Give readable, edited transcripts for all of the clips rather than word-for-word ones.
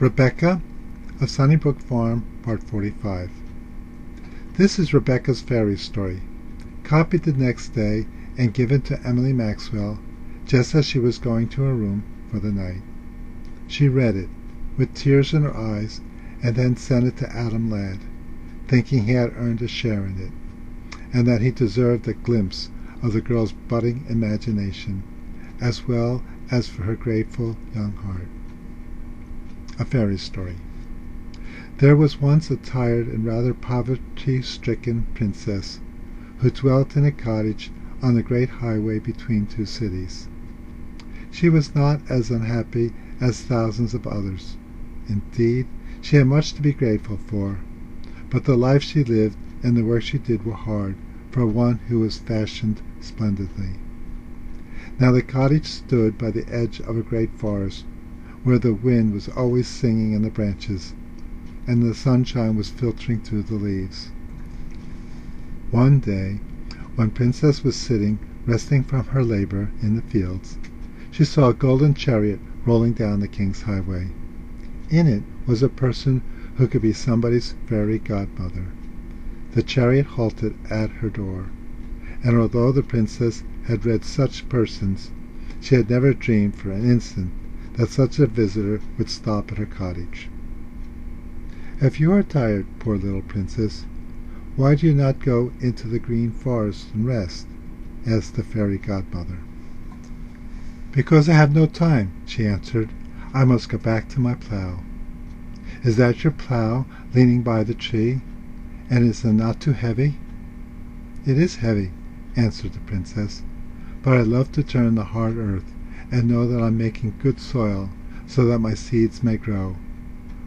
Rebecca of Sunnybrook Farm, Part 45. This is Rebecca's fairy story, copied the next day and given to Emily Maxwell just as she was going to her room for the night. She read it, with tears in her eyes, and then sent it to Adam Ladd, thinking he had earned a share in it, and that he deserved a glimpse of the girl's budding imagination, as well as for her grateful young heart. A fairy story. There was once a tired and rather poverty-stricken princess who dwelt in a cottage on the great highway between two cities. She was not as unhappy as thousands of others. Indeed, she had much to be grateful for, but the life she lived and the work she did were hard for one who was fashioned splendidly. Now the cottage stood by the edge of a great forest, where the wind was always singing in the branches, and the sunshine was filtering through the leaves. One day, when Princess was sitting resting from her labor in the fields, she saw a golden chariot rolling down the king's highway. In it was a person who could be somebody's fairy godmother. The chariot halted at her door, and although the princess had read such persons, she had never dreamed for an instant that such a visitor would stop at her cottage. "If you are tired, poor little princess, why do you not go into the green forest and rest?" asked the fairy godmother. "Because I have no time," she answered. "I must go back to my plough." "Is that your plough leaning by the tree, and is it not too heavy?" "It is heavy," answered the princess, "but I love to turn the hard earth and know that I am making good soil so that my seeds may grow.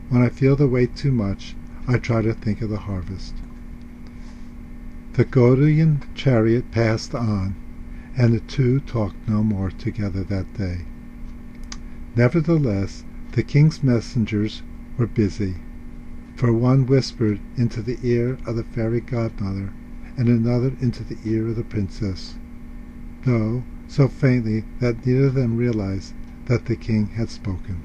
When I feel the weight too much, I try to think of the harvest." The golden chariot passed on, and the two talked no more together that day. Nevertheless, the king's messengers were busy, for one whispered into the ear of the fairy godmother, and another into the ear of the princess, though so faintly that neither of them realized that the king had spoken.